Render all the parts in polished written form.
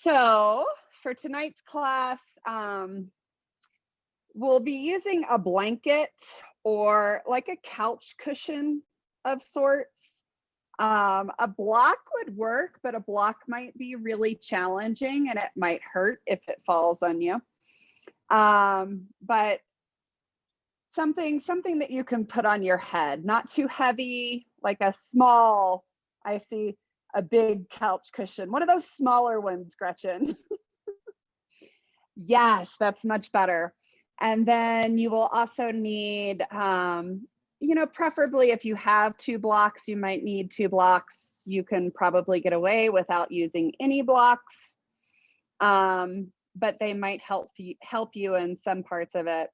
So for tonight's class, we'll be using a blanket or like a couch cushion of sorts. A block would work, but a block might be really challenging and it might hurt if it falls on you. But something that you can put on your head, not too heavy, like a small, I see a big couch cushion, one of those smaller ones, Gretchen. Yes, that's much better. And then you will also need, preferably if you have 2 blocks, you might need 2 blocks. You can probably get away without using any blocks, but they might help you in some parts of it.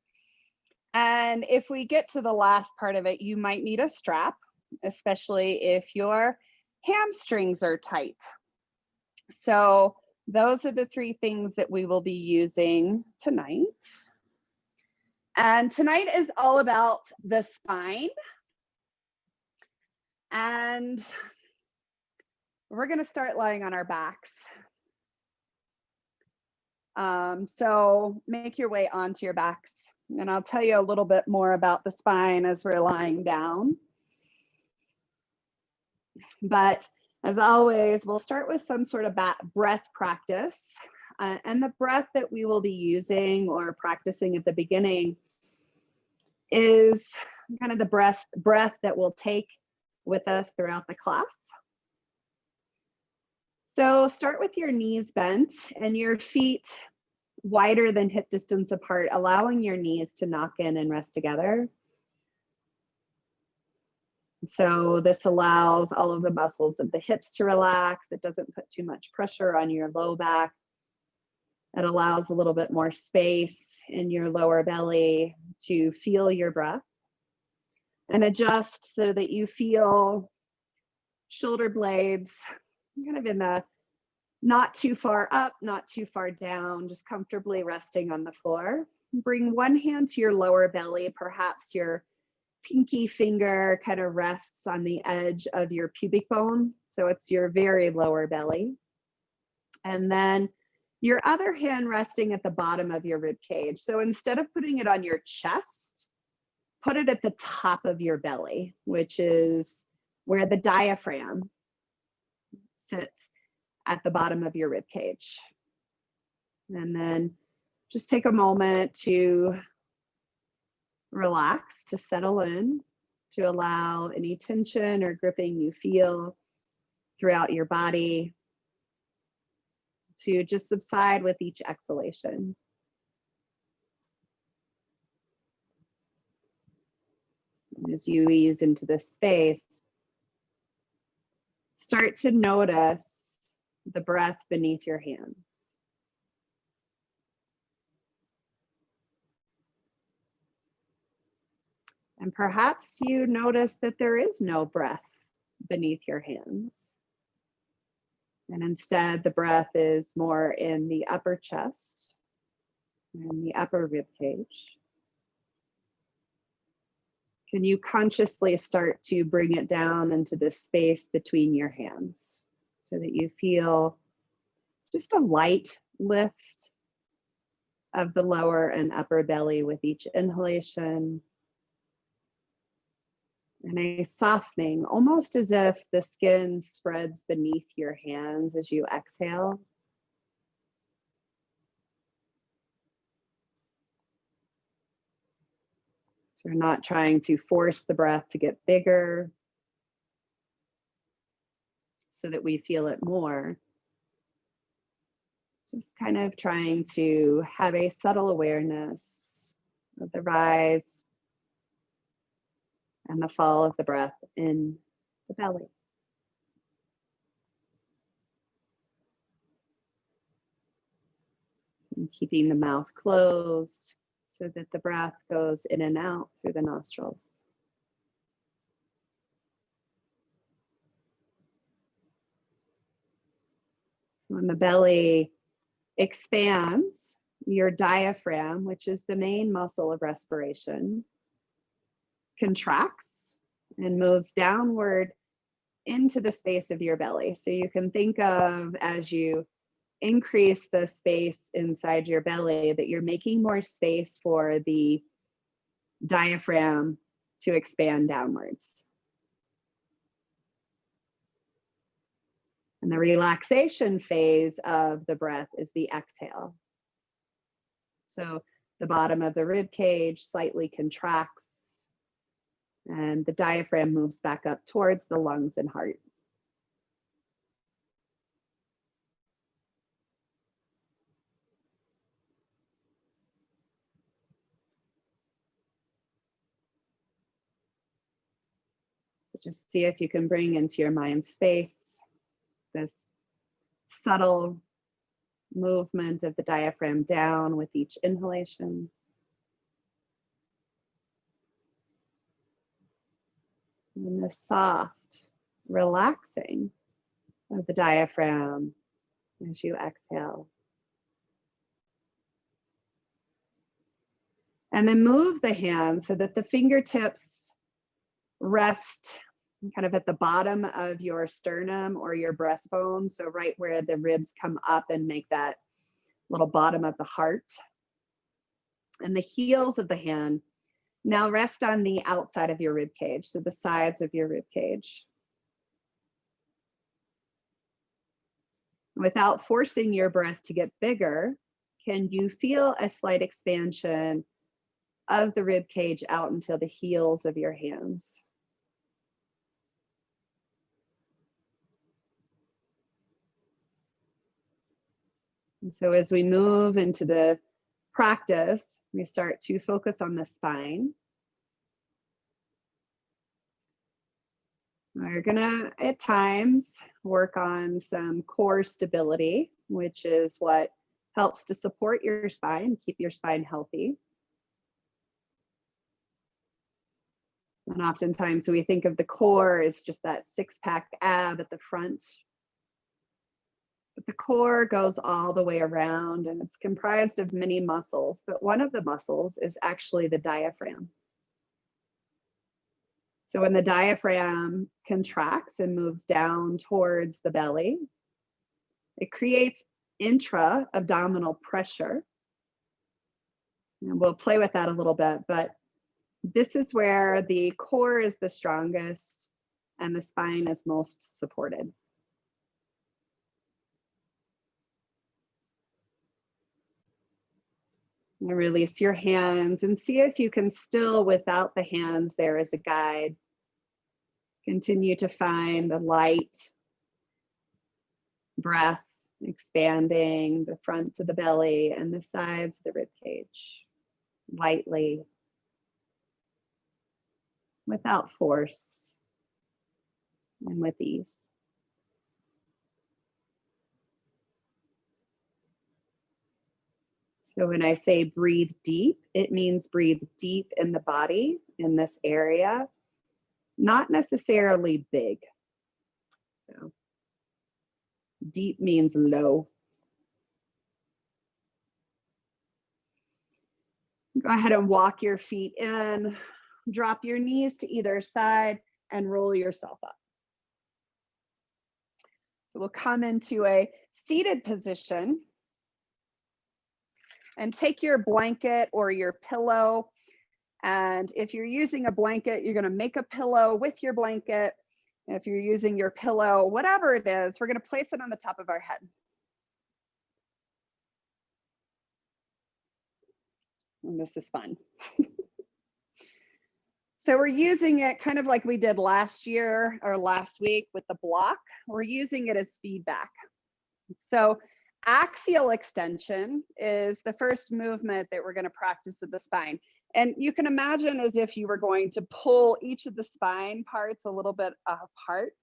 And if we get to the last part of it, you might need a strap, especially if your hamstrings are tight. So those are the 3 things that we will be using tonight. And tonight is all about the spine. And we're going to start lying on our backs. So make your way onto your backs. And I'll tell you a little bit more about the spine as we're lying down. But as always, we'll start with some sort of breath practice. And the breath that we will be using or practicing at the beginning is kind of the breath that we'll take with us throughout the class. So start with your knees bent and your feet wider than hip distance apart, allowing your knees to knock in and rest together. So this allows all of the muscles of the hips to relax. It doesn't put too much pressure on your low back. It allows a little bit more space in your lower belly to feel your breath and adjust so that you feel shoulder blades kind of in the not too far up, not too far down, just comfortably resting on the floor. Bring one hand to your lower belly, perhaps your pinky finger kind of rests on the edge of your pubic bone. So it's your very lower belly. And then your other hand resting at the bottom of your rib cage. So instead of putting it on your chest, put it at the top of your belly, which is where the diaphragm sits at the bottom of your rib cage. And then just take a moment to relax, to settle in, to allow any tension or gripping you feel throughout your body to just subside with each exhalation. And as you ease into this space, start to notice the breath beneath your hands. And perhaps you notice that there is no breath beneath your hands. And instead, the breath is more in the upper chest and the upper rib cage. Can you consciously start to bring it down into the space between your hands so that you feel just a light lift of the lower and upper belly with each inhalation, and a softening, almost as if the skin spreads beneath your hands as you exhale. So we're not trying to force the breath to get bigger so that we feel it more. Just kind of trying to have a subtle awareness of the rise and the fall of the breath in the belly. And keeping the mouth closed so that the breath goes in and out through the nostrils. When the belly expands, your diaphragm, which is the main muscle of respiration, contracts and moves downward into the space of your belly. So you can think of, as you increase the space inside your belly, that you're making more space for the diaphragm to expand downwards. And the relaxation phase of the breath is the exhale. So the bottom of the rib cage slightly contracts and the diaphragm moves back up towards the lungs and heart. So just see if you can bring into your mind space this subtle movement of the diaphragm down with each inhalation. And the soft relaxing of the diaphragm as you exhale. And then move the hands so that the fingertips rest kind of at the bottom of your sternum or your breastbone. So right where the ribs come up and make that little bottom of the heart. And the heels of the hand now rest on the outside of your rib cage, so the sides of your rib cage. Without forcing your breath to get bigger, can you feel a slight expansion of the rib cage out until the heels of your hands? And so as we move into the practice, we start to focus on the spine. We're gonna, at times, work on some core stability, which is what helps to support your spine, keep your spine healthy. And oftentimes we think of the core as just that six-pack ab at the front. But the core goes all the way around and it's comprised of many muscles, but one of the muscles is actually the diaphragm. So when the diaphragm contracts and moves down towards the belly, it creates intra-abdominal pressure. And we'll play with that a little bit, but this is where the core is the strongest and the spine is most supported. And release your hands and see if you can still, without the hands there as a guide, continue to find the light breath expanding the front of the belly and the sides of the rib cage, lightly, without force, and with ease. So when I say breathe deep, it means breathe deep in the body, in this area, not necessarily big. So deep means low. Go ahead and walk your feet in, drop your knees to either side and roll yourself up. So we'll come into a seated position and take your blanket or your pillow. And if you're using a blanket, you're going to make a pillow with your blanket. If you're using your pillow, whatever it is, we're going to place it on the top of our head. And this is fun. So we're using it kind of like we did last year or last week with the block. We're using it as feedback. So axial extension is the first movement that we're going to practice of the spine. And you can imagine as if you were going to pull each of the spine parts a little bit apart.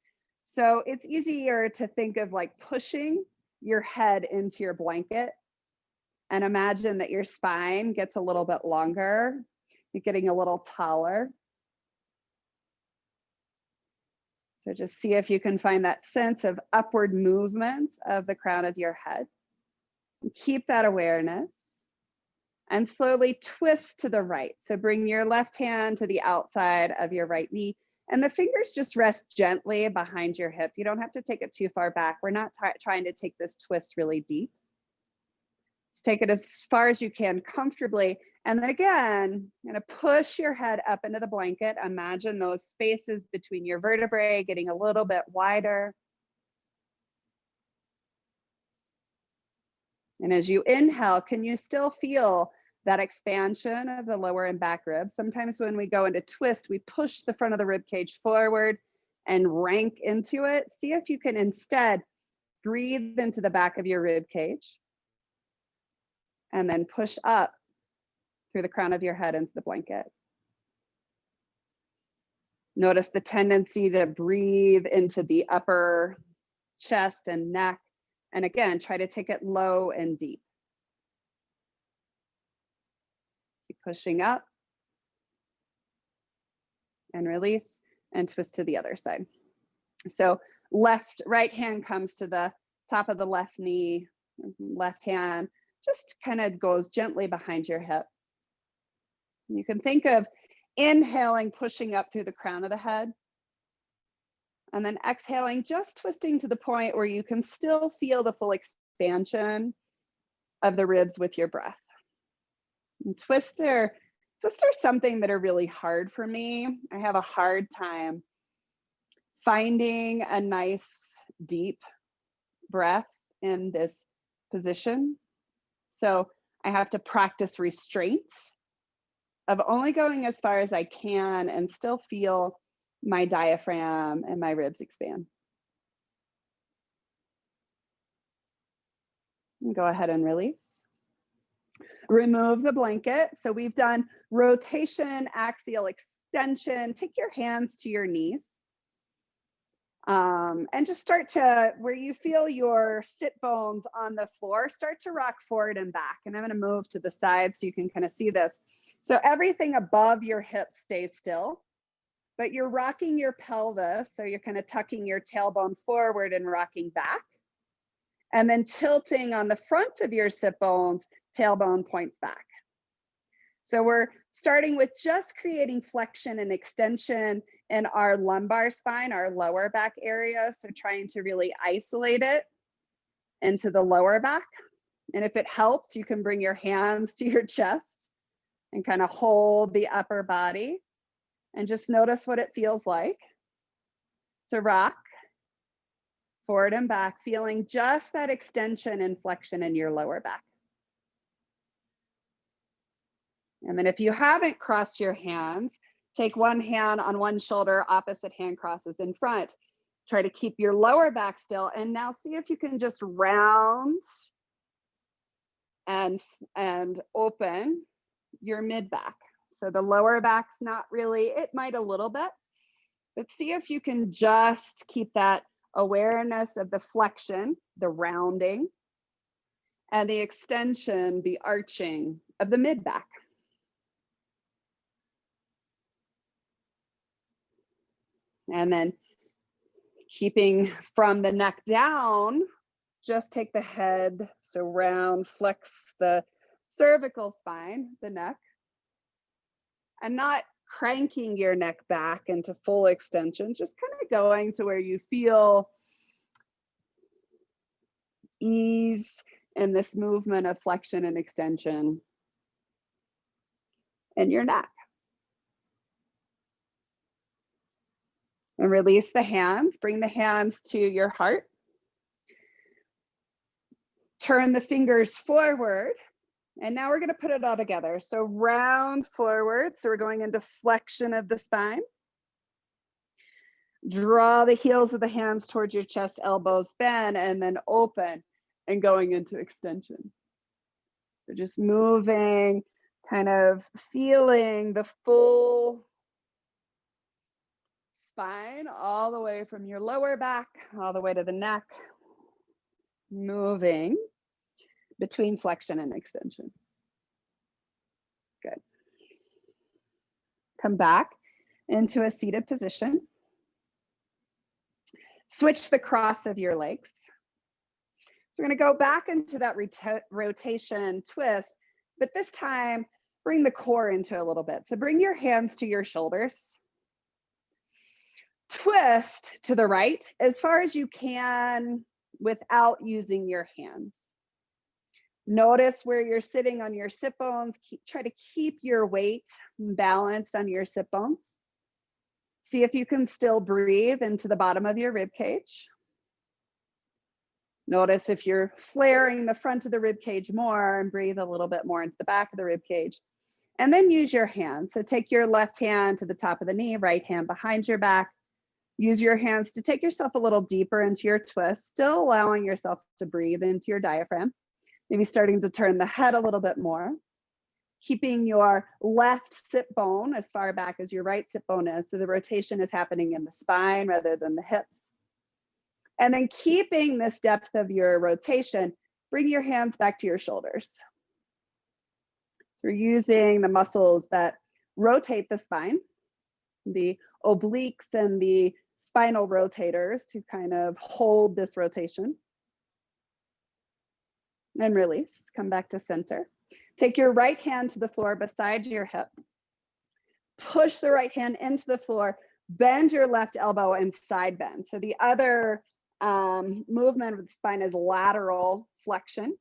So it's easier to think of like pushing your head into your blanket and imagine that your spine gets a little bit longer, you're getting a little taller. So just see if you can find that sense of upward movement of the crown of your head. Keep that awareness and slowly twist to the right. So bring your left hand to the outside of your right knee And the fingers just rest gently behind your hip. You don't have to take it too far back. We're not trying to take this twist really deep. Just take it as far as you can comfortably. And then again, you're gonna push your head up into the blanket. Imagine those spaces between your vertebrae getting a little bit wider. And as you inhale, can you still feel that expansion of the lower and back ribs? Sometimes when we go into twist, we push the front of the rib cage forward and rank into it. See if you can instead breathe into the back of your rib cage and then push up through the crown of your head into the blanket. Notice the tendency to breathe into the upper chest and neck. And again, try to take it low and deep. Keep pushing up and release and twist to the other side. So right hand comes to the top of the left knee, left hand just kind of goes gently behind your hip. You can think of inhaling, pushing up through the crown of the head. And then exhaling, just twisting to the point where you can still feel the full expansion of the ribs with your breath. And twists are something that are really hard for me. I have a hard time finding a nice deep breath in this position. So I have to practice restraint of only going as far as I can and still feel my diaphragm and my ribs expand. And go ahead and release. Remove the blanket. So we've done rotation, axial extension. Take your hands to your knees. And just start to, where you feel your sit bones on the floor, start to rock forward and back. And I'm going to move to the side so you can kind of see this. So everything above your hips stays still, but you're rocking your pelvis. So you're kind of tucking your tailbone forward and rocking back. And then tilting on the front of your sit bones, tailbone points back. So we're starting with just creating flexion and extension in our lumbar spine, our lower back area. So trying to really isolate it into the lower back. And if it helps, you can bring your hands to your chest and kind of hold the upper body and just notice what it feels like to rock forward and back, feeling just that extension and flexion in your lower back. And then if you haven't crossed your hands, take one hand on one shoulder, opposite hand crosses in front. Try to keep your lower back still. And now see if you can just round and open your mid back. So the lower back's not really, it might a little bit, but see if you can just keep that awareness of the flexion, the rounding, and the extension, the arching of the mid back. And then keeping from the neck down, just take the head, so round, flex the cervical spine, the neck, and not cranking your neck back into full extension, just kind of going to where you feel ease in this movement of flexion and extension in your neck. And release the hands, bring the hands to your heart. Turn the fingers forward. And now we're going to put it all together. So round forward. So we're going into flexion of the spine. Draw the heels of the hands towards your chest, elbows bend, and then open and going into extension. So just moving, kind of feeling the full spine all the way from your lower back, all the way to the neck, moving between flexion and extension. Good. Come back into a seated position. Switch the cross of your legs. So we're going to go back into that rotation twist, but this time bring the core into a little bit. So bring your hands to your shoulders. Twist to the right as far as you can without using your hands. Notice where you're sitting on your sit bones. Try to keep your weight balanced on your sit bones. See if you can still breathe into the bottom of your rib cage. Notice if you're flaring the front of the rib cage more, and breathe a little bit more into the back of the rib cage. And then use your hands. So take your left hand to the top of the knee, right hand behind your back. Use your hands to take yourself a little deeper into your twist, still allowing yourself to breathe into your diaphragm. Maybe starting to turn the head a little bit more. Keeping your left sit bone as far back as your right sit bone is, so the rotation is happening in the spine rather than the hips. And then keeping this depth of your rotation, bring your hands back to your shoulders. So we're using the muscles that rotate the spine, the obliques and the spinal rotators, to kind of hold this rotation. And release, come back to center. Take your right hand to the floor beside your hip. Push the right hand into the floor, bend your left elbow and side bend. So the other movement of the spine is lateral flexion.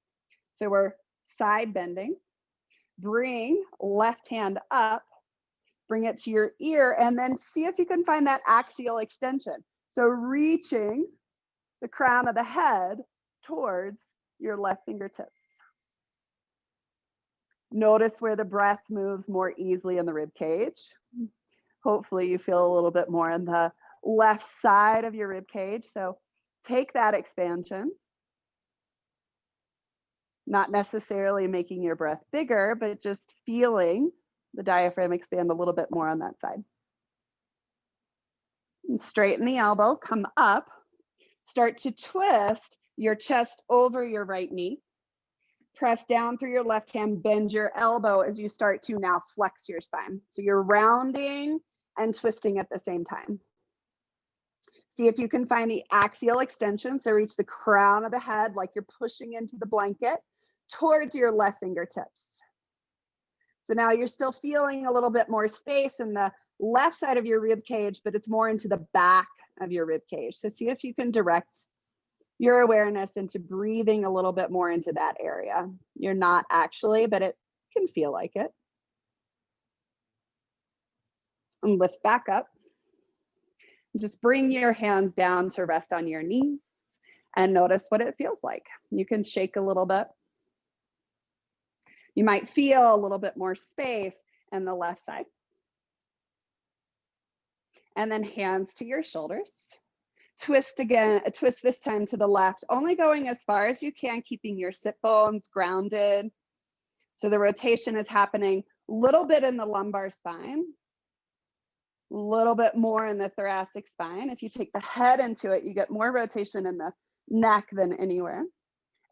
So we're side bending. Bring left hand up, bring it to your ear, and then see if you can find that axial extension. So reaching the crown of the head towards your left fingertips. Notice where the breath moves more easily in the rib cage. Hopefully you feel a little bit more on the left side of your rib cage. So take that expansion. Not necessarily making your breath bigger, but just feeling the diaphragm expand a little bit more on that side. And straighten the elbow, come up, start to twist your chest over your right knee. Press down through your left hand, bend your elbow as you start to now flex your spine. So you're rounding and twisting at the same time. See if you can find the axial extension. So reach the crown of the head like you're pushing into the blanket towards your left fingertips. So now you're still feeling a little bit more space in the left side of your rib cage, but it's more into the back of your rib cage. So see if you can direct your awareness into breathing a little bit more into that area. You're not actually, but it can feel like it. And lift back up. Just bring your hands down to rest on your knees and notice what it feels like. You can shake a little bit. You might feel a little bit more space in the left side. And then hands to your shoulders. Twist again, twist this time to the left, only going as far as you can, keeping your sit bones grounded. So the rotation is happening a little bit in the lumbar spine, a little bit more in the thoracic spine. If you take the head into it, you get more rotation in the neck than anywhere.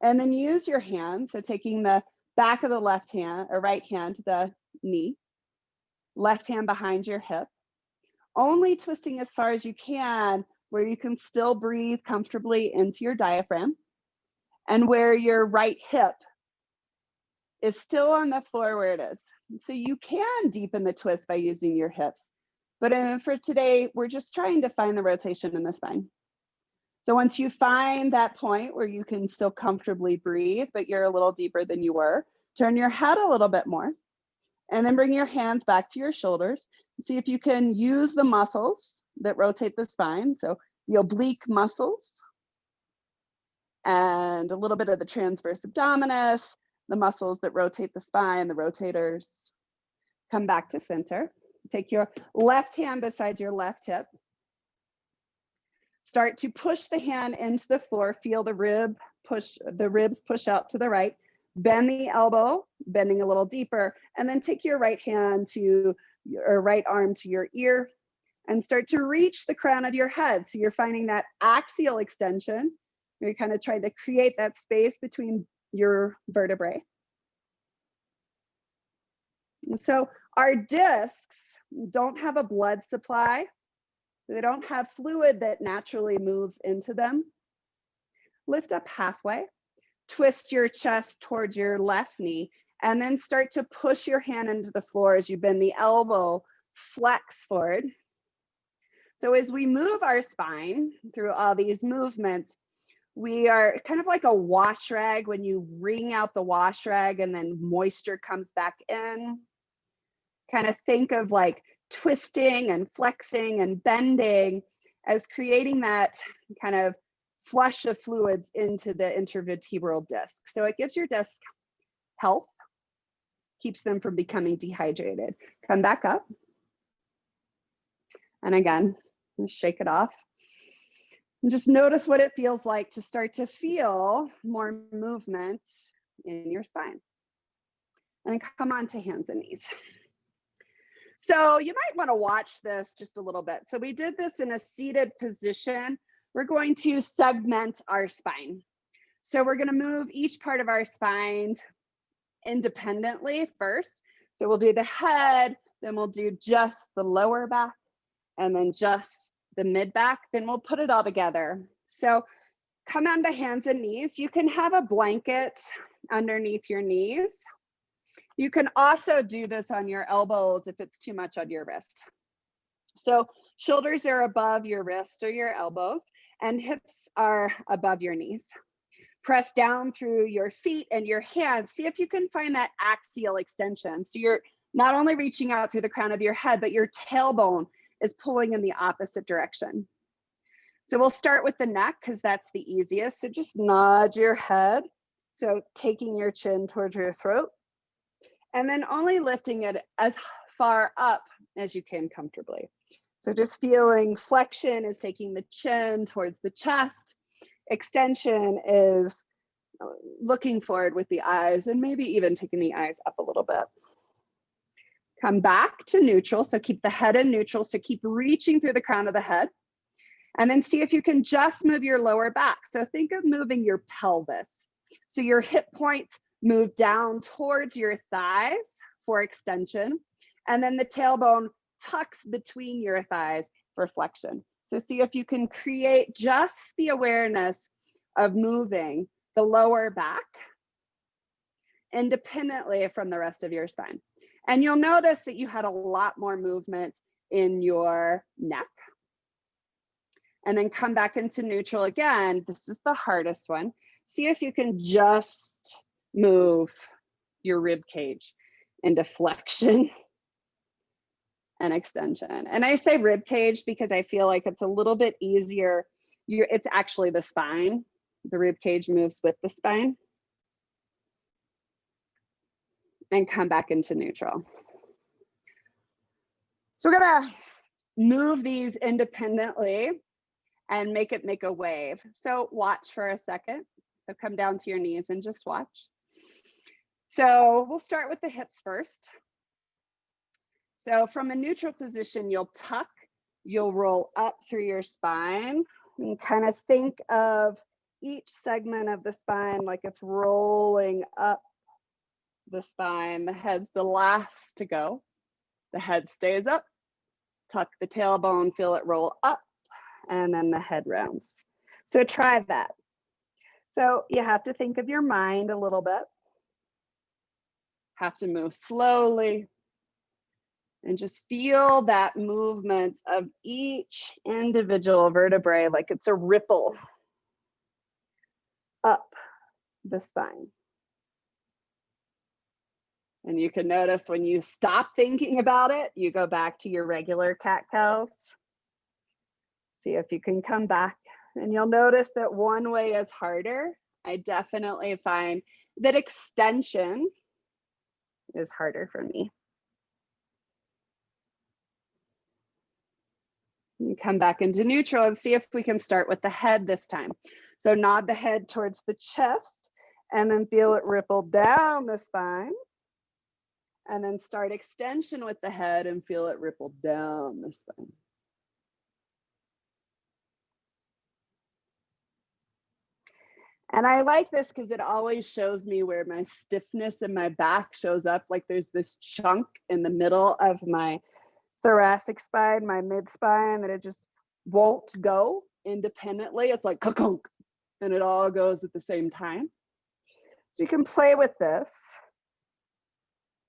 And then use your hands, so taking the back of the left hand or right hand to the knee, left hand behind your hip, only twisting as far as you can, where you can still breathe comfortably into your diaphragm, and where your right hip is still on the floor where it is. So you can deepen the twist by using your hips. But for today, we're just trying to find the rotation in the spine. So once you find that point where you can still comfortably breathe, but you're a little deeper than you were, turn your head a little bit more, and then bring your hands back to your shoulders. See if you can use the muscles that rotate the spine. So the oblique muscles and a little bit of the transverse abdominis, the muscles that rotate the spine, the rotators. Come back to center. Take your left hand beside your left hip. Start to push the hand into the floor. Feel the ribs push out to the right. Bend the elbow, bending a little deeper, and then take your right hand to your right arm to your ear and start to reach the crown of your head. So you're finding that axial extension. You're kind of trying to create that space between your vertebrae. And so our discs don't have a blood supply. So they don't have fluid that naturally moves into them. Lift up halfway. Twist your chest towards your left knee, and then start to push your hand into the floor as you bend the elbow, flex forward. So as we move our spine through all these movements, we are kind of like a wash rag when you wring out the wash rag and then moisture comes back in. Kind of think of like twisting and flexing and bending as creating that kind of flush of fluids into the intervertebral disc. So it gives your disc health, keeps them from becoming dehydrated. Come back up. And again, shake it off. And just notice what it feels like to start to feel more movement in your spine. And then come on to hands and knees. So you might want to watch this just a little bit. So we did this in a seated position. We're going to segment our spine. So we're going to move each part of our spine independently first. So we'll do the head, then we'll do just the lower back, and then just the mid back, then we'll put it all together. So come onto hands and knees. You can have a blanket underneath your knees. You can also do this on your elbows if it's too much on your wrist. So shoulders are above your wrists or your elbows, and hips are above your knees. Press down through your feet and your hands. See if you can find that axial extension. So you're not only reaching out through the crown of your head, but your tailbone is pulling in the opposite direction. So we'll start with the neck because that's the easiest. So just nod your head. So taking your chin towards your throat and then only lifting it as far up as you can comfortably. So just feeling flexion is taking the chin towards the chest. Extension is looking forward with the eyes and maybe even taking the eyes up a little bit. Come back to neutral. So keep the head in neutral. So keep reaching through the crown of the head. And then see if you can just move your lower back. So think of moving your pelvis. So your hip points move down towards your thighs for extension. And then the tailbone tucks between your thighs for flexion. So see if you can create just the awareness of moving the lower back independently from the rest of your spine. And you'll notice that you had a lot more movement in your neck. And then come back into neutral again. This is the hardest one. See if you can just move your rib cage into flexion and extension. And I say rib cage because I feel like it's a little bit easier. It's actually the spine. The rib cage moves with the spine. And come back into neutral. So we're gonna move these independently and make a wave. So watch for a second. So come down to your knees and just watch. So we'll start with the hips first. So from a neutral position, you'll tuck, you'll roll up through your spine and kind of think of each segment of the spine like it's rolling up the spine. The head's the last to go. The head stays up, tuck the tailbone, feel it roll up, and then the head rounds. So try that. So you have to think of your mind a little bit. Have to move slowly and just feel that movement of each individual vertebrae like it's a ripple up the spine. And you can notice when you stop thinking about it, you go back to your regular cat-cows. See if you can come back. And you'll notice that one way is harder. I definitely find that extension is harder for me. And come back into neutral and see if we can start with the head this time. So nod the head towards the chest and then feel it ripple down the spine. And then start extension with the head and feel it ripple down the spine. And I like this because it always shows me where my stiffness in my back shows up. Like there's this chunk in the middle of my thoracic spine, my mid spine, that it just won't go independently. It's like ka-kunk, and it all goes at the same time. So you can play with this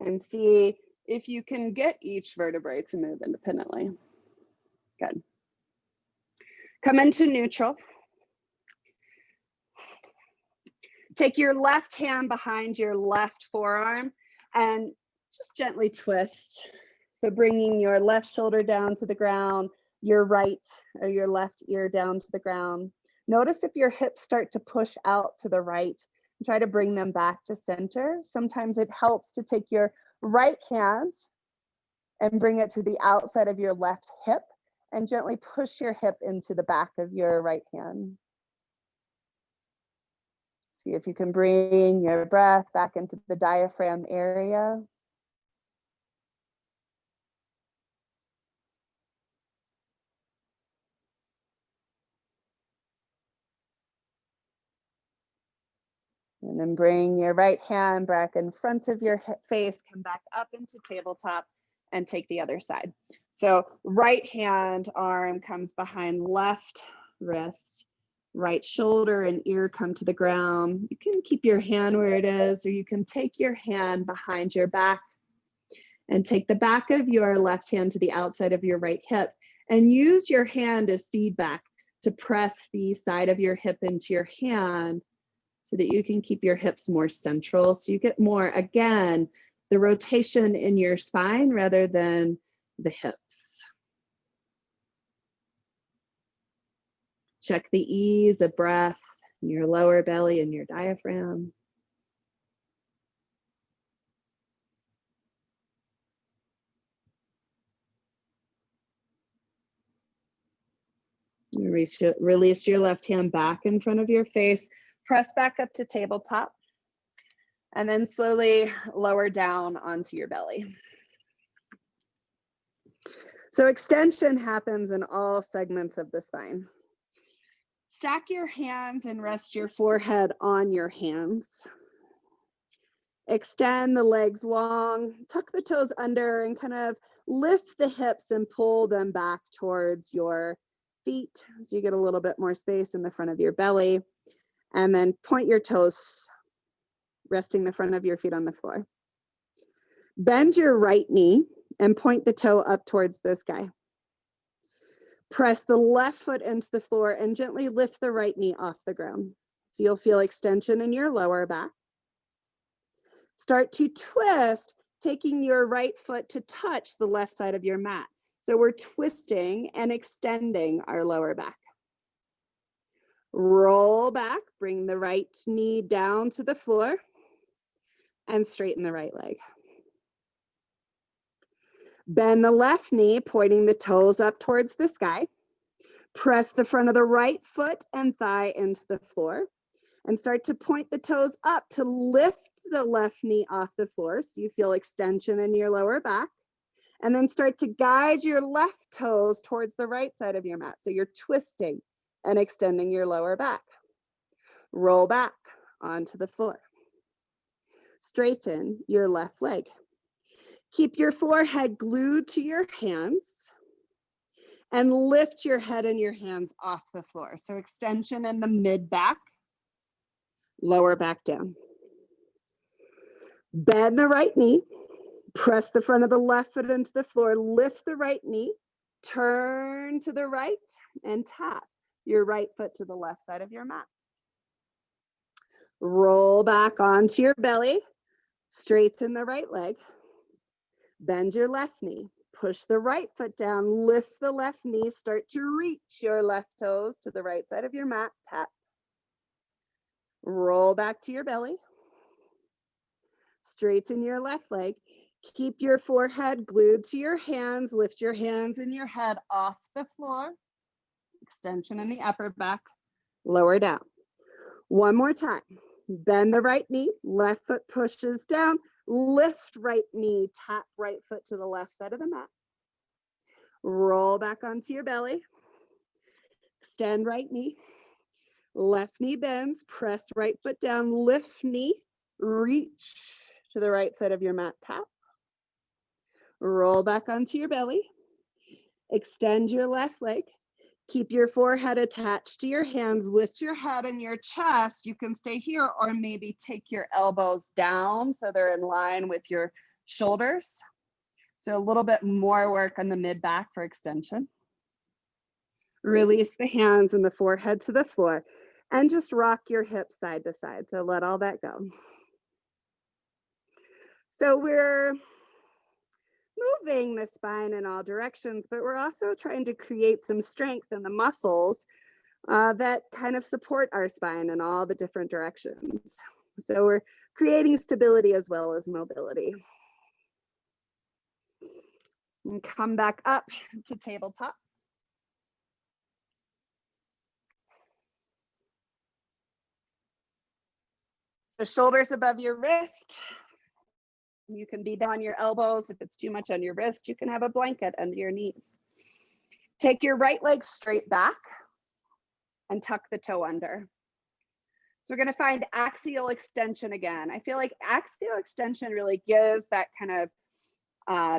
and see if you can get each vertebrae to move independently. Good. Come into neutral. Take your left hand behind your left forearm and just gently twist. So bringing your left shoulder down to the ground, your right or your left ear down to the ground. Notice if your hips start to push out to the right. Try to bring them back to center. Sometimes it helps to take your right hand and bring it to the outside of your left hip and gently push your hip into the back of your right hand. See if you can bring your breath back into the diaphragm area. And then bring your right hand back in front of your face, come back up into tabletop and take the other side. So right hand arm comes behind left wrist, right shoulder and ear come to the ground. You can keep your hand where it is, or you can take your hand behind your back and take the back of your left hand to the outside of your right hip and use your hand as feedback to press the side of your hip into your hand so that you can keep your hips more central. So you get more, again, the rotation in your spine rather than the hips. Check the ease of breath in your lower belly and your diaphragm. Release your left hand back in front of your face. Press back up to tabletop. And then slowly lower down onto your belly. So extension happens in all segments of the spine. Stack your hands and rest your forehead on your hands. Extend the legs long, tuck the toes under and kind of lift the hips and pull them back towards your feet so you get a little bit more space in the front of your belly. And then point your toes, resting the front of your feet on the floor. Bend your right knee and point the toe up towards the sky. Press the left foot into the floor and gently lift the right knee off the ground. So you'll feel extension in your lower back. Start to twist, taking your right foot to touch the left side of your mat. So we're twisting and extending our lower back. Roll back, bring the right knee down to the floor and straighten the right leg. Bend the left knee, pointing the toes up towards the sky. Press the front of the right foot and thigh into the floor and start to point the toes up to lift the left knee off the floor so you feel extension in your lower back. And then start to guide your left toes towards the right side of your mat. So you're twisting and extending your lower back. Roll back onto the floor. Straighten your left leg. Keep your forehead glued to your hands and lift your head and your hands off the floor. So extension in the mid back, lower back down. Bend the right knee, press the front of the left foot into the floor, lift the right knee, turn to the right and tap your right foot to the left side of your mat. Roll back onto your belly, straighten the right leg, bend your left knee, push the right foot down, lift the left knee, start to reach your left toes to the right side of your mat, tap. Roll back to your belly, straighten your left leg, keep your forehead glued to your hands, lift your hands and your head off the floor, extension in the upper back, lower down. One more time, bend the right knee, left foot pushes down, lift right knee, tap right foot to the left side of the mat. Roll back onto your belly, extend right knee, left knee bends, press right foot down, lift knee, reach to the right side of your mat, tap. Roll back onto your belly, extend your left leg, keep your forehead attached to your hands, lift your head and your chest. You can stay here or maybe take your elbows down so they're in line with your shoulders. So a little bit more work on the mid back for extension. Release the hands and the forehead to the floor and just rock your hips side to side. So let all that go. So we're moving the spine in all directions, but we're also trying to create some strength in the muscles that kind of support our spine in all the different directions. So we're creating stability as well as mobility. And come back up to tabletop. So shoulders above your wrist. You can be down on your elbows. If it's too much on your wrist, you can have a blanket under your knees. Take your right leg straight back and tuck the toe under. So we're going to find axial extension again. I feel like axial extension really gives that kind of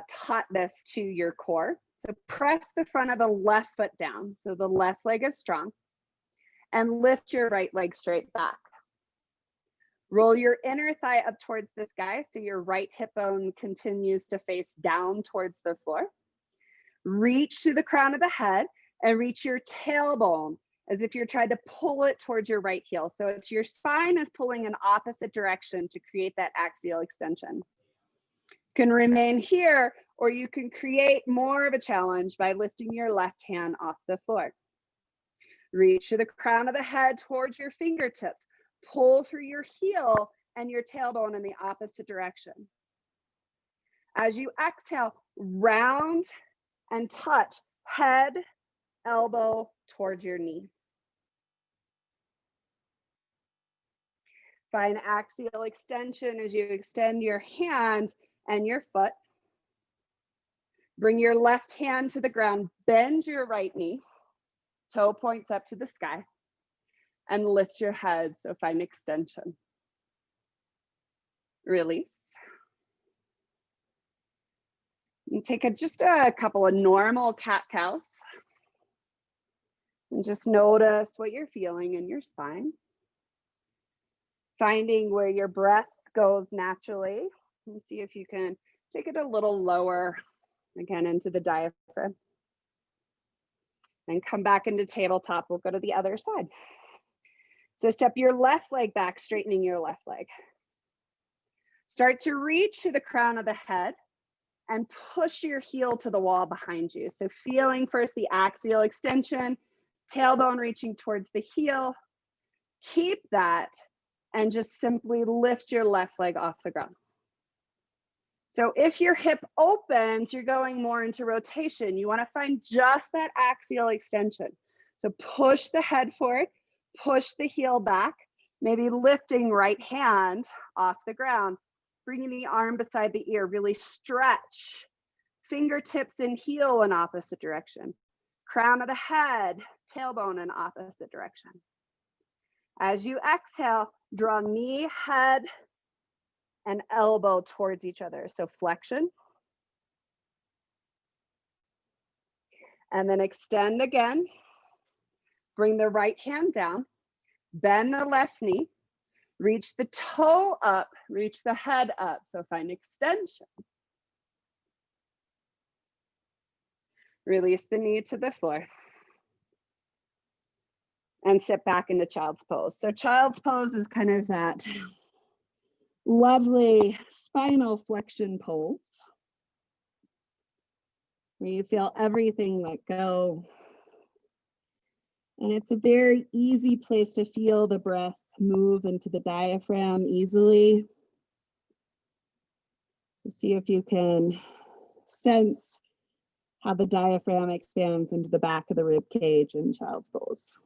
tautness to your core. So press the front of the left foot down. So the left leg is strong. And lift your right leg straight back. Roll your inner thigh up towards the sky so your right hip bone continues to face down towards the floor. Reach to the crown of the head and reach your tailbone as if you're trying to pull it towards your right heel. So it's your spine is pulling in opposite direction to create that axial extension. You can remain here, or you can create more of a challenge by lifting your left hand off the floor. Reach to the crown of the head towards your fingertips. Pull through your heel and your tailbone in the opposite direction. As you exhale, round and touch head, elbow towards your knee. Find axial extension as you extend your hand and your foot. Bring your left hand to the ground, bend your right knee, toe points up to the sky, and lift your head, so find extension. Release. And take just a couple of normal cat-cows. And just notice what you're feeling in your spine. Finding where your breath goes naturally. And see if you can take it a little lower, again, into the diaphragm. And come back into tabletop. We'll go to the other side. So step your left leg back, straightening your left leg. Start to reach to the crown of the head and push your heel to the wall behind you. So feeling first the axial extension, tailbone reaching towards the heel. Keep that and just simply lift your left leg off the ground. So if your hip opens, you're going more into rotation. You want to find just that axial extension. So push the head forward, push the heel back, maybe lifting right hand off the ground, bringing the arm beside the ear, really stretch. Fingertips and heel in opposite direction. Crown of the head, tailbone in opposite direction. As you exhale, draw knee, head, and elbow towards each other. So flexion. And then extend again. Bring the right hand down. Bend the left knee. Reach the toe up. Reach the head up. So find extension. Release the knee to the floor. And sit back into child's pose. So child's pose is kind of that lovely spinal flexion pose where you feel everything let go. And it's a very easy place to feel the breath move into the diaphragm easily. So see if you can sense how the diaphragm expands into the back of the rib cage in child's pose.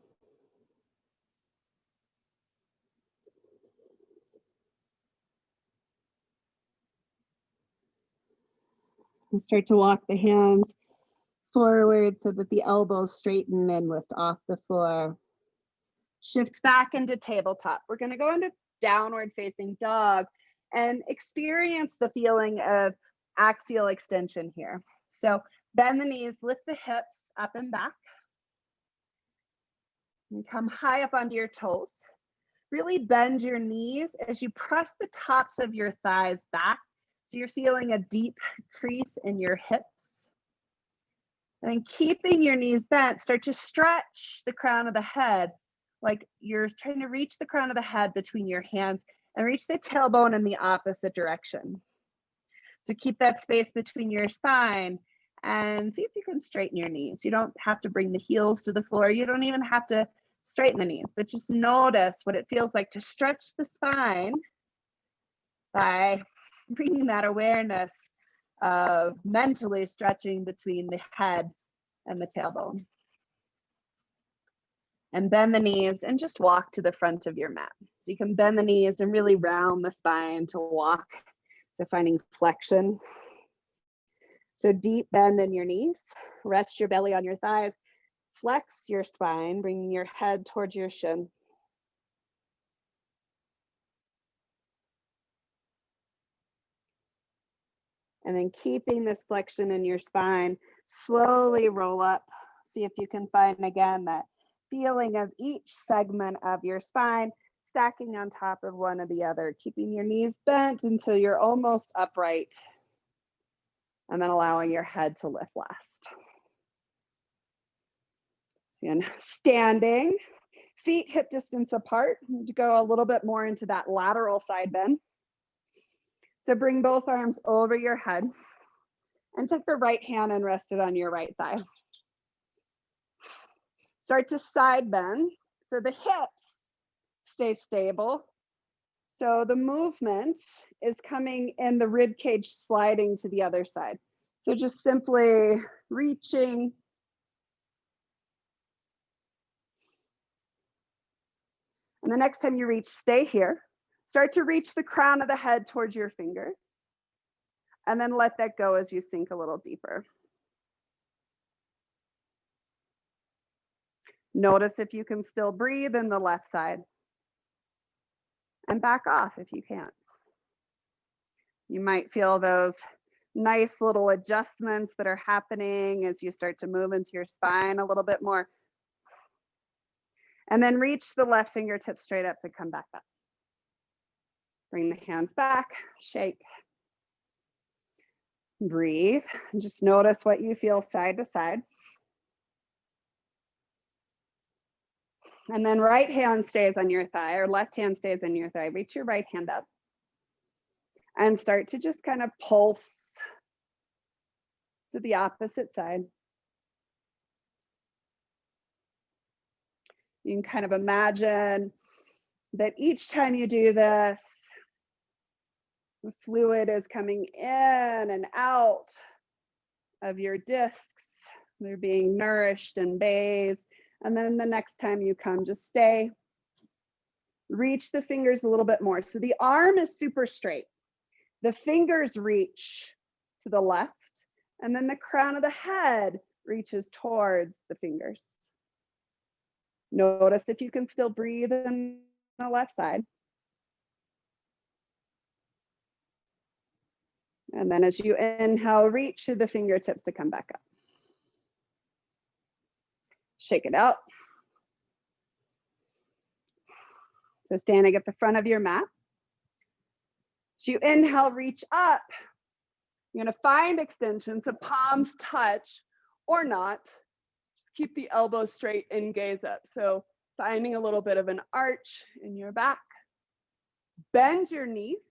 And start to walk the hands forward so that the elbows straighten and lift off the floor. Shift back into tabletop. We're going to go into downward facing dog and experience the feeling of axial extension here. So bend the knees, lift the hips up and back. And come high up onto your toes. Really bend your knees as you press the tops of your thighs back. So you're feeling a deep crease in your hips. And then keeping your knees bent, start to stretch the crown of the head, like you're trying to reach the crown of the head between your hands and reach the tailbone in the opposite direction. So keep that space between your spine and see if you can straighten your knees. You don't have to bring the heels to the floor. You don't even have to straighten the knees, but just notice what it feels like to stretch the spine by bringing that awareness of mentally stretching between the head and the tailbone. And bend the knees and just walk to the front of your mat. So you can bend the knees and really round the spine to walk. So finding flexion. So deep bend in your knees, rest your belly on your thighs, flex your spine, bringing your head towards your shin. And then keeping this flexion in your spine, slowly roll up. See if you can find, again, that feeling of each segment of your spine stacking on top of one of the other, keeping your knees bent until you're almost upright, and then allowing your head to lift last. And standing, feet hip distance apart, to go a little bit more into that lateral side bend. So bring both arms over your head and take the right hand and rest it on your right thigh. Start to side bend, so the hips stay stable. So the movement is coming in the rib cage sliding to the other side. So just simply reaching. And the next time you reach, stay here. Start to reach the crown of the head towards your fingers. And then let that go as you sink a little deeper. Notice if you can still breathe in the left side. And back off if you can't. You might feel those nice little adjustments that are happening as you start to move into your spine a little bit more. And then reach the left fingertips straight up to come back up. Bring the hands back, shake. Breathe, and just notice what you feel side to side. And then right hand stays on your thigh, or left hand stays on your thigh. Reach your right hand up and start to just kind of pulse to the opposite side. You can kind of imagine that each time you do this, the fluid is coming in and out of your discs. They're being nourished and bathed. And then the next time you come, just stay. Reach the fingers a little bit more. So the arm is super straight. The fingers reach to the left, and then the crown of the head reaches towards the fingers. Notice if you can still breathe in the left side. And then as you inhale, reach to the fingertips to come back up. Shake it out. So standing at the front of your mat. As you inhale, reach up. You're gonna find extension, so palms touch or not. Just keep the elbows straight and gaze up. So finding a little bit of an arch in your back. Bend your knees.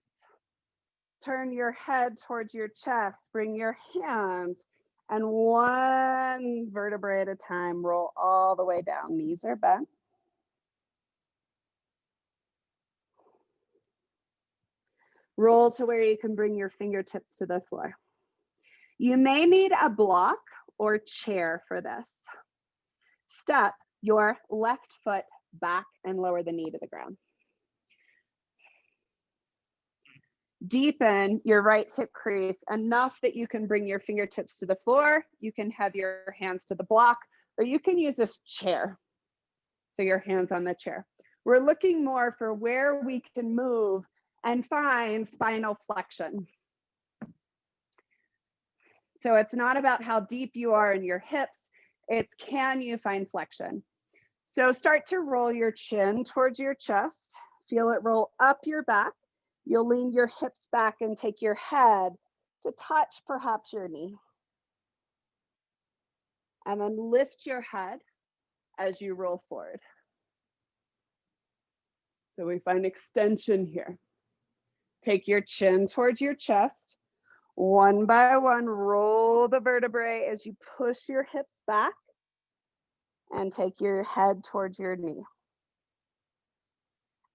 Turn your head towards your chest. Bring your hands and one vertebrae at a time, roll all the way down. Knees are bent. Roll to where you can bring your fingertips to the floor. You may need a block or chair for this. Step your left foot back and lower the knee to the ground. Deepen your right hip crease enough that you can bring your fingertips to the floor. You can have your hands to the block, or you can use this chair. So your hands on the chair. We're looking more for where we can move and find spinal flexion. So it's not about how deep you are in your hips, it's can you find flexion. So start to roll your chin towards your chest, feel it roll up your back. You'll lean your hips back and take your head to touch perhaps your knee. And then lift your head as you roll forward. So we find extension here. Take your chin towards your chest. One by one, roll the vertebrae as you push your hips back and take your head towards your knee.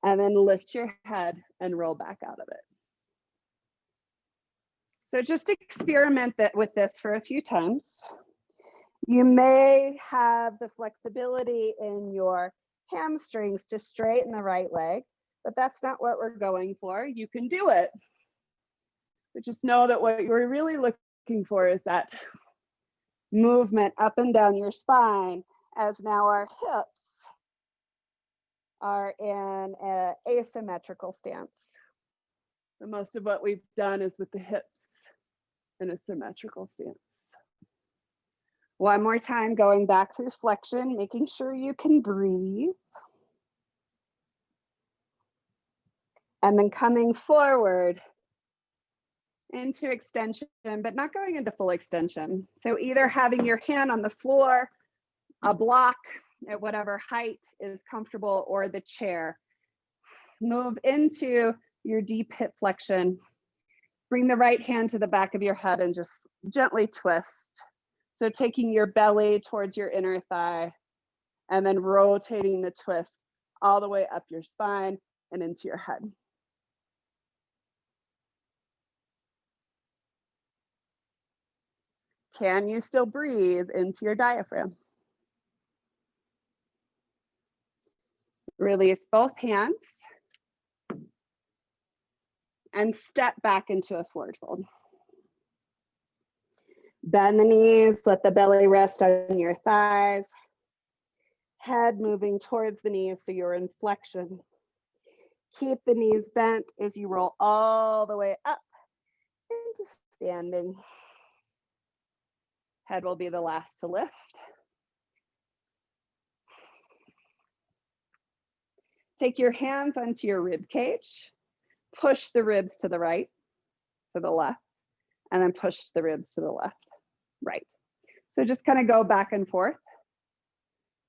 And then lift your head and roll back out of it. So just experiment with this for a few times. You may have the flexibility in your hamstrings to straighten the right leg, but that's not what we're going for. You can do it, but just know that what you're really looking for is that movement up and down your spine, as now our hips are in an asymmetrical stance. So most of what we've done is with the hips in a symmetrical stance. One more time, going back through flexion, making sure you can breathe. And then coming forward into extension, but not going into full extension. So either having your hand on the floor, a block at whatever height is comfortable, or the chair. Move into your deep hip flexion. Bring the right hand to the back of your head and just gently twist. So taking your belly towards your inner thigh and then rotating the twist all the way up your spine and into your head. Can you still breathe into your diaphragm? Release both hands and step back into a forward fold. Bend the knees, let the belly rest on your thighs. Head moving towards the knees so you're in flexion. Keep the knees bent as you roll all the way up into standing. Head will be the last to lift. Take your hands onto your rib cage. Push the ribs to the right, to the left, and then push the ribs to the left, right. So just kind of go back and forth.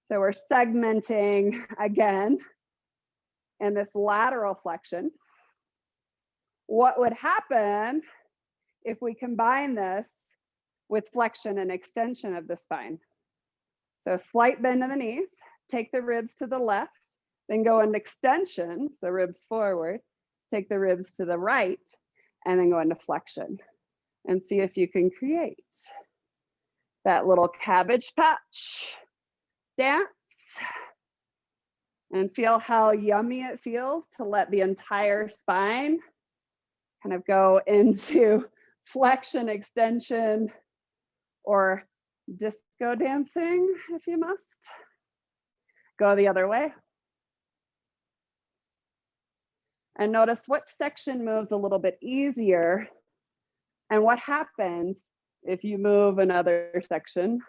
So we're segmenting again in this lateral flexion. What would happen if we combine this with flexion and extension of the spine? So slight bend in the knees, take the ribs to the left, then go into extension, so ribs forward, take the ribs to the right, and then go into flexion. And see if you can create that little cabbage patch dance. And feel how yummy it feels to let the entire spine kind of go into flexion, extension, or disco dancing if you must. Go the other way. And notice what section moves a little bit easier and what happens if you move another section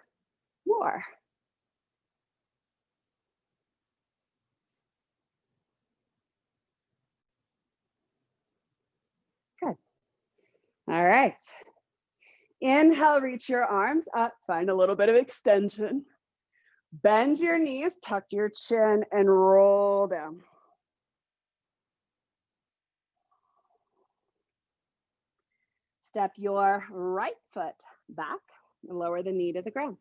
more. Good. All right. Inhale, reach your arms up, find a little bit of extension. Bend your knees, tuck your chin, and roll down. Step your right foot back and lower the knee to the ground.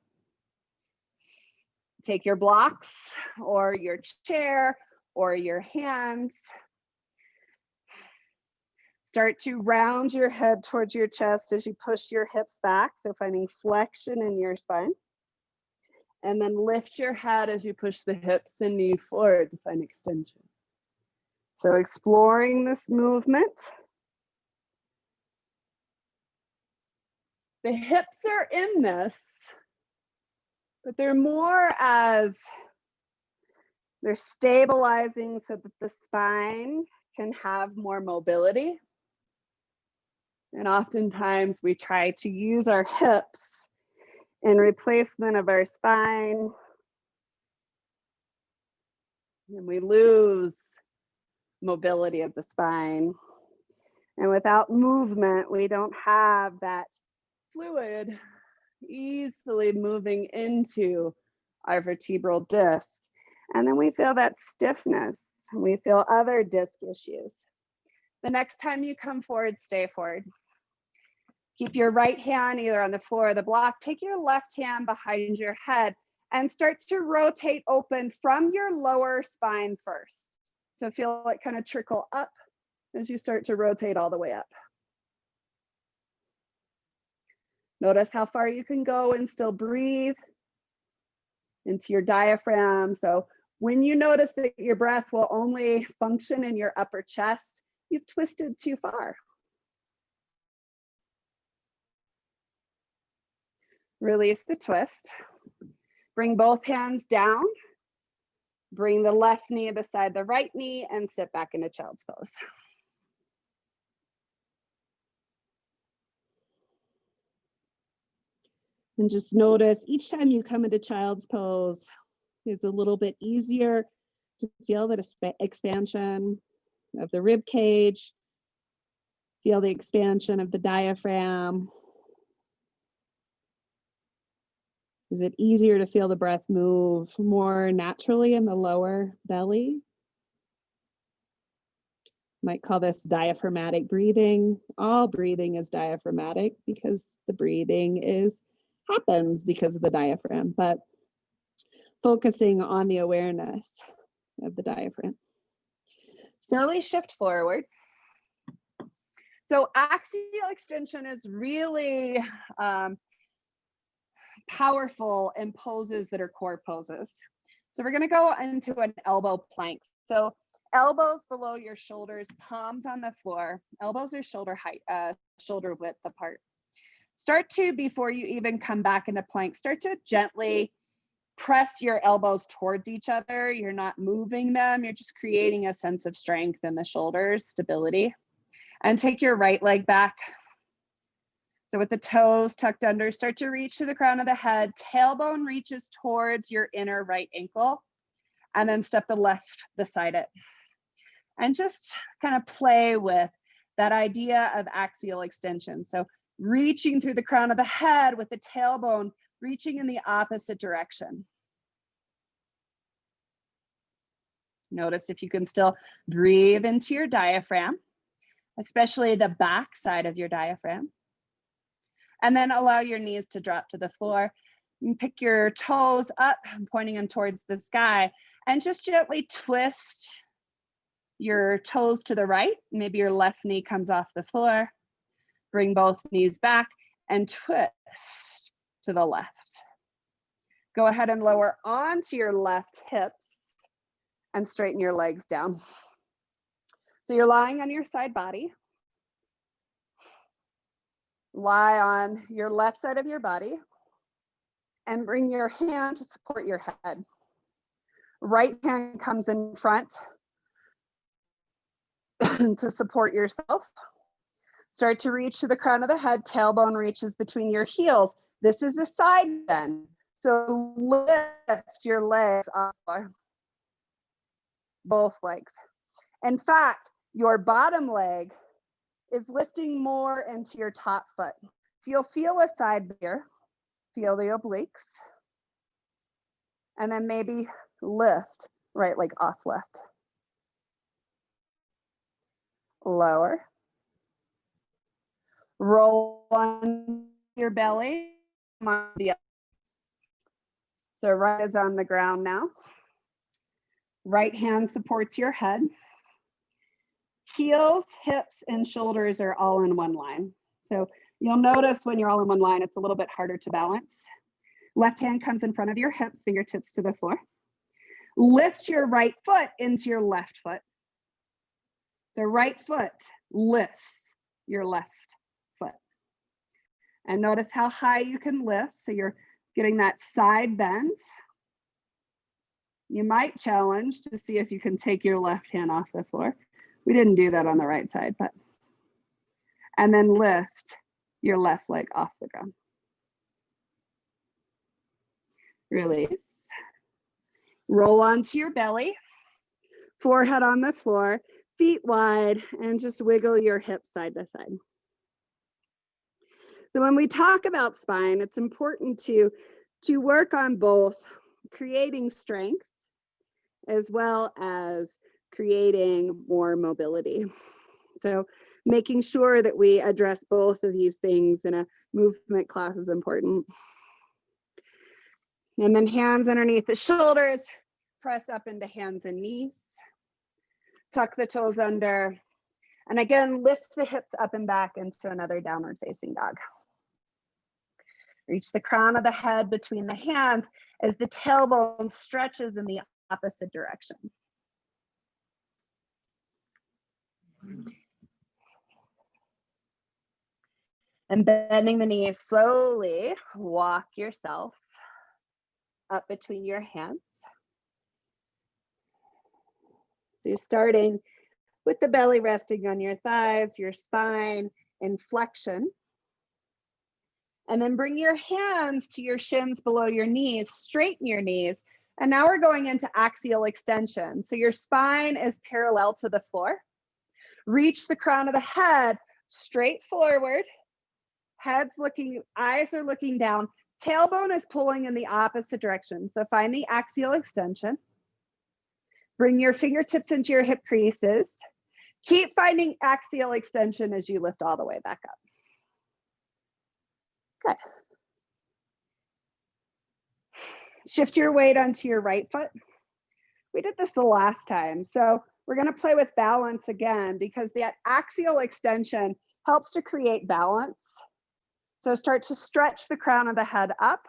Take your blocks or your chair or your hands. Start to round your head towards your chest as you push your hips back, so finding flexion in your spine. And then lift your head as you push the hips and knee forward to find extension. So exploring this movement. The hips are in this, but they're more as they're stabilizing so that the spine can have more mobility. And oftentimes we try to use our hips in replacement of our spine, and we lose mobility of the spine. And without movement, we don't have that fluid easily moving into our vertebral disc. And then we feel that stiffness. We feel other disc issues. The next time you come forward, stay forward. Keep your right hand either on the floor or the block. Take your left hand behind your head and start to rotate open from your lower spine first. So feel it kind of trickle up as you start to rotate all the way up. Notice how far you can go and still breathe into your diaphragm. So when you notice that your breath will only function in your upper chest, you've twisted too far. Release the twist. Bring both hands down. Bring the left knee beside the right knee and sit back into child's pose. And just notice each time you come into child's pose is a little bit easier to feel that expansion of the rib cage, feel the expansion of the diaphragm. Is it easier to feel the breath move more naturally in the lower belly? Might call this diaphragmatic breathing. All breathing is diaphragmatic because the breathing happens because of the diaphragm, but focusing on the awareness of the diaphragm. Slowly shift forward. So axial extension is really powerful in poses that are core poses. So we're going to go into an elbow plank. So elbows below your shoulders, palms on the floor. Elbows are shoulder height, shoulder width apart. Start to, before you even come back into plank, start to gently press your elbows towards each other. You're not moving them. You're just creating a sense of strength in the shoulders, stability. And take your right leg back. So with the toes tucked under, start to reach to the crown of the head. Tailbone reaches towards your inner right ankle. And then step the left beside it. And just kind of play with that idea of axial extension. So reaching through the crown of the head with the tailbone, reaching in the opposite direction. Notice if you can still breathe into your diaphragm, especially the back side of your diaphragm. And then allow your knees to drop to the floor. And pick your toes up, pointing them towards the sky, and just gently twist your toes to the right. Maybe your left knee comes off the floor. Bring both knees back and twist to the left. Go ahead and lower onto your left hips and straighten your legs down. So you're lying on your side body. Lie on your left side of your body and bring your hand to support your head. Right hand comes in front to support yourself. Start to reach to the crown of the head, tailbone reaches between your heels. This is a side bend. So lift your legs off, both legs. In fact, your bottom leg is lifting more into your top foot. So you'll feel a side here, feel the obliques, and then maybe lift right leg off left. Lower. Roll on your belly. So right is on the ground now. Right hand supports your head. Heels, hips, and shoulders are all in one line. So you'll notice when you're all in one line, it's a little bit harder to balance. Left hand comes in front of your hips, fingertips to the floor. Lift your right foot into your left foot. So right foot lifts your left foot. And notice how high you can lift. So you're getting that side bend. You might challenge to see if you can take your left hand off the floor. We didn't do that on the right side, but. And then lift your left leg off the ground. Release. Roll onto your belly, forehead on the floor, feet wide, and just wiggle your hips side to side. So when we talk about spine, it's important to work on both creating strength as well as creating more mobility. So making sure that we address both of these things in a movement class is important. And then hands underneath the shoulders, press up into hands and knees. Tuck the toes under. And again, lift the hips up and back into another downward facing dog. Reach the crown of the head between the hands as the tailbone stretches in the opposite direction. And bending the knees slowly, walk yourself up between your hands. So you're starting with the belly resting on your thighs, your spine in flexion. And then bring your hands to your shins below your knees, straighten your knees. And now we're going into axial extension. So your spine is parallel to the floor. Reach the crown of the head straight forward. Head's looking, eyes are looking down. Tailbone is pulling in the opposite direction. So find the axial extension. Bring your fingertips into your hip creases. Keep finding axial extension as you lift all the way back up. Good. Shift your weight onto your right foot. We did this the last time. So we're going to play with balance again because that axial extension helps to create balance. So start to stretch the crown of the head up,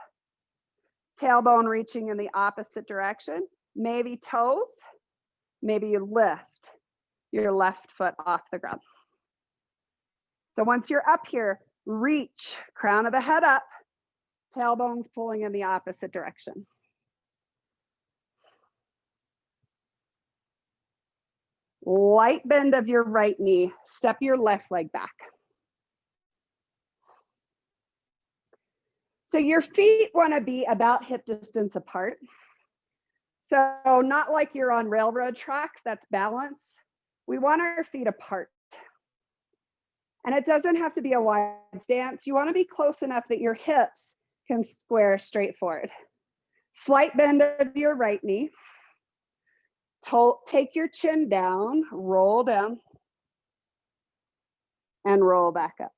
tailbone reaching in the opposite direction, maybe toes, maybe you lift your left foot off the ground. So once you're up here, reach, crown of the head up, tailbones pulling in the opposite direction. Light bend of your right knee, step your left leg back. So your feet want to be about hip distance apart. So not like you're on railroad tracks, that's balance. We want our feet apart. And it doesn't have to be a wide stance. You want to be close enough that your hips can square straight forward. Slight bend of your right knee. Take your chin down, roll down, and roll back up.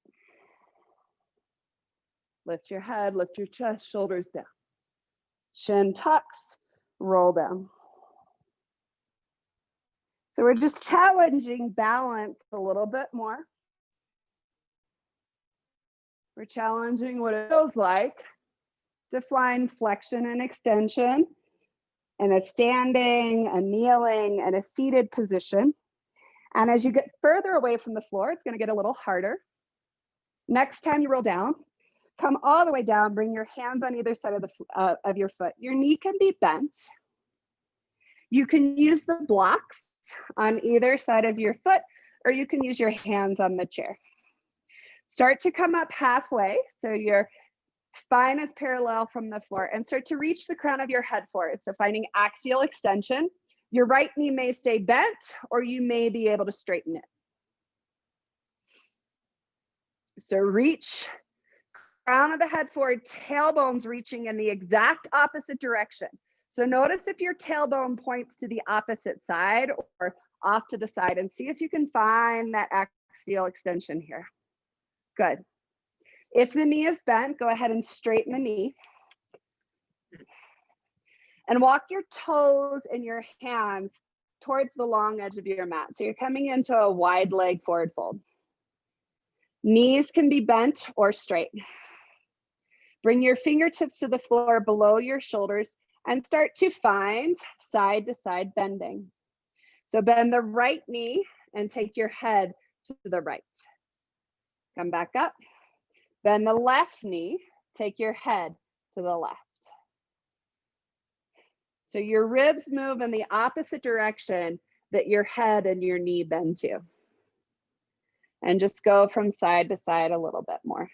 Lift your head, lift your chest, shoulders down. Chin tucks, roll down. So we're just challenging balance a little bit more. We're challenging what it feels like to find flexion and extension in a standing, a kneeling, and a seated position. And as you get further away from the floor, it's going to get a little harder. Next time you roll down, come all the way down, bring your hands on either side of your foot. Your knee can be bent. You can use the blocks on either side of your foot, or you can use your hands on the chair. Start to come up halfway, so your spine is parallel from the floor, and start to reach the crown of your head forward. So finding axial extension. Your right knee may stay bent, or you may be able to straighten it. So reach, crown of the head forward, tailbones reaching in the exact opposite direction. So notice if your tailbone points to the opposite side or off to the side, and see if you can find that axial extension here. Good. If the knee is bent, go ahead and straighten the knee. And walk your toes and your hands towards the long edge of your mat. So you're coming into a wide leg forward fold. Knees can be bent or straight. Bring your fingertips to the floor below your shoulders and start to find side to side bending. So bend the right knee and take your head to the right. Come back up. Bend the left knee, take your head to the left. So your ribs move in the opposite direction that your head and your knee bend to. And just go from side to side a little bit more.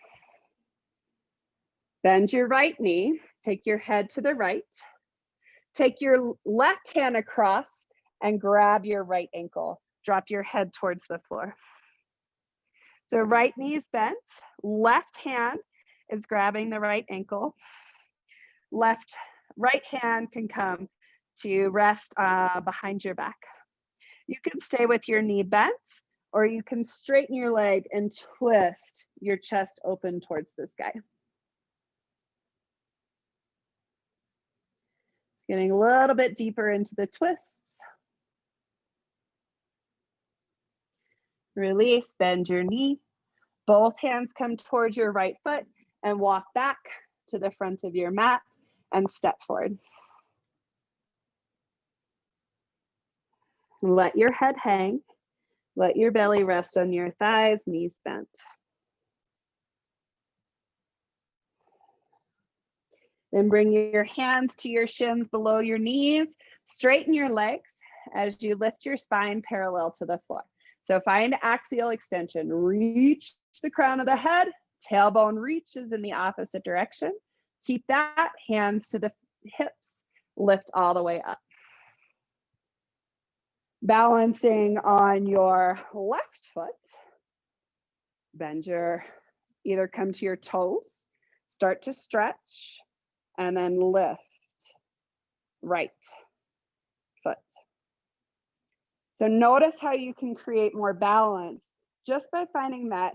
Bend your right knee, take your head to the right. Take your left hand across and grab your right ankle. Drop your head towards the floor. So right knee is bent, left hand is grabbing the right ankle. Right hand can come to rest behind your back. You can stay with your knee bent, or you can straighten your leg and twist your chest open towards the sky. Getting a little bit deeper into the twists. Release, bend your knee. Both hands come towards your right foot and walk back to the front of your mat and step forward. Let your head hang. Let your belly rest on your thighs, knees bent. Then bring your hands to your shins below your knees. Straighten your legs as you lift your spine parallel to the floor. So find axial extension. Reach the crown of the head. Tailbone reaches in the opposite direction. Keep that. Hands to the hips. Lift all the way up. Balancing on your left foot. Bend your, either come to your toes. Start to stretch. And then lift right foot. So notice how you can create more balance just by finding that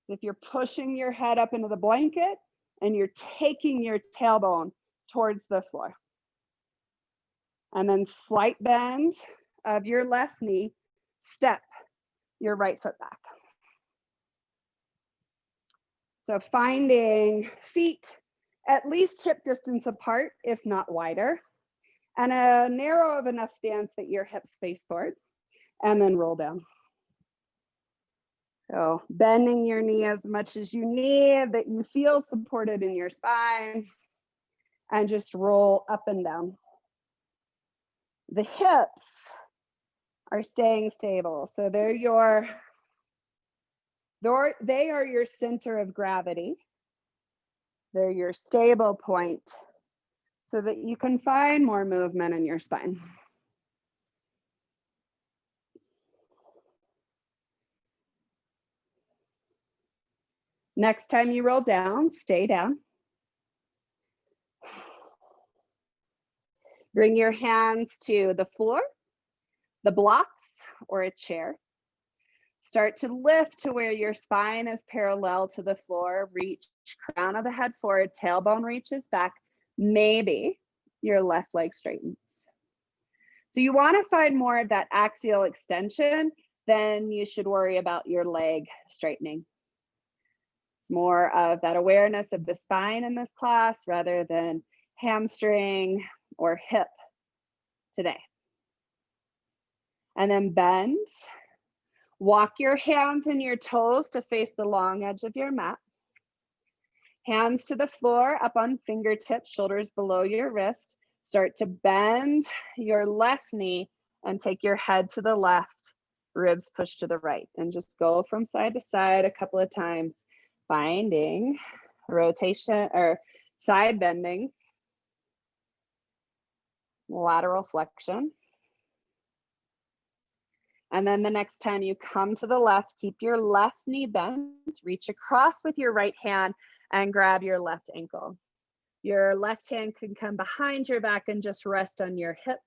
if you're pushing your head up into the blanket and you're taking your tailbone towards the floor. And then slight bend of your left knee, step your right foot back. So finding feet at least hip distance apart, if not wider, and a narrow of enough stance that your hips face forward, and then roll down. So bending your knee as much as you need, that you feel supported in your spine, and just roll up and down. The hips are staying stable. So they are your center of gravity. They're your stable point so that you can find more movement in your spine. Next time you roll down, stay down. Bring your hands to the floor, the blocks, or a chair. Start to lift to where your spine is parallel to the floor. Reach crown of the head forward, tailbone reaches back. Maybe your left leg straightens. So you want to find more of that axial extension, then you should worry about your leg straightening. More of that awareness of the spine in this class rather than hamstring or hip today. And then bend. Walk your hands and your toes to face the long edge of your mat. Hands to the floor, up on fingertips, shoulders below your wrist. Start to bend your left knee and take your head to the left, ribs push to the right, and just go from side to side a couple of times, finding rotation or side bending, lateral flexion. And then the next time you come to the left, keep your left knee bent, reach across with your right hand and grab your left ankle. Your left hand can come behind your back and just rest on your hip.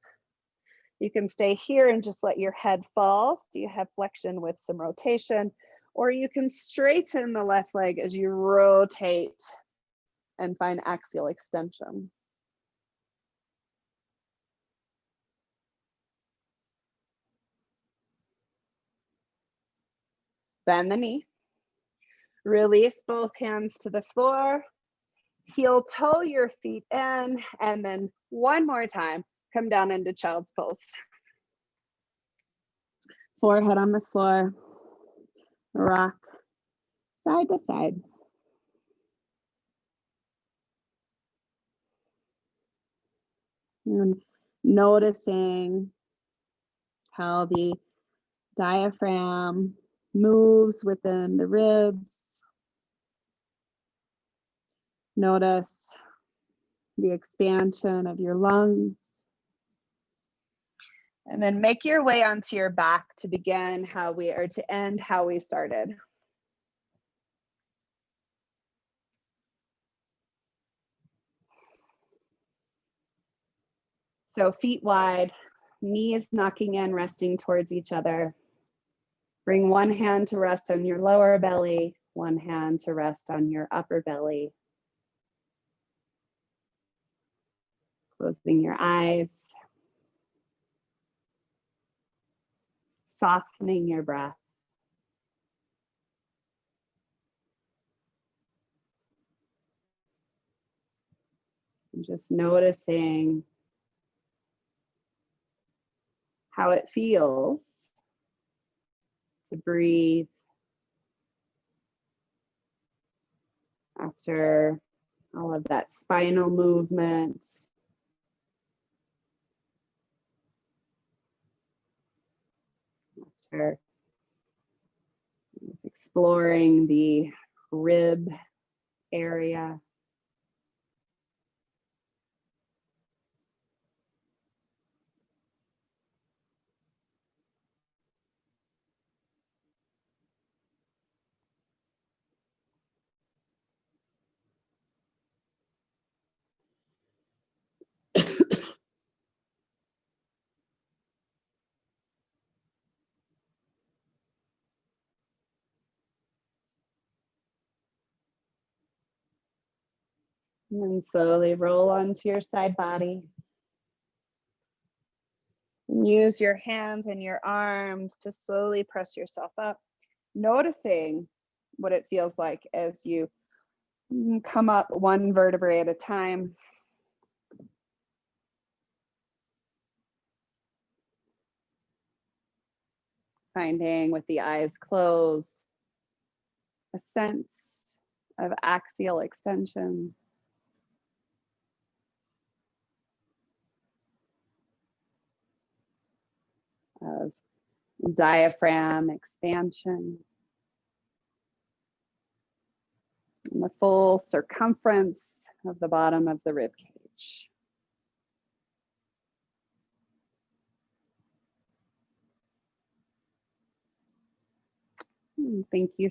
You can stay here and just let your head fall so you have flexion with some rotation, or you can straighten the left leg as you rotate and find axial extension. Bend the knee. Release both hands to the floor. Heel toe your feet in, and then one more time, come down into child's pose. Forehead on the floor. Rock side to side. And noticing how the diaphragm moves within the ribs. Notice the expansion of your lungs. And then make your way onto your back to begin to end how we started. So feet wide, knees knocking in, resting towards each other. Bring one hand to rest on your lower belly, one hand to rest on your upper belly. Closing your eyes. Softening your breath. And just noticing how it feels to breathe after all of that spinal movement. After exploring the rib area. And then slowly roll onto your side body. And use your hands and your arms to slowly press yourself up, noticing what it feels like as you come up one vertebrae at a time. Finding with the eyes closed a sense of axial extension. Of diaphragm expansion. And the full circumference of the bottom of the rib cage. Thank you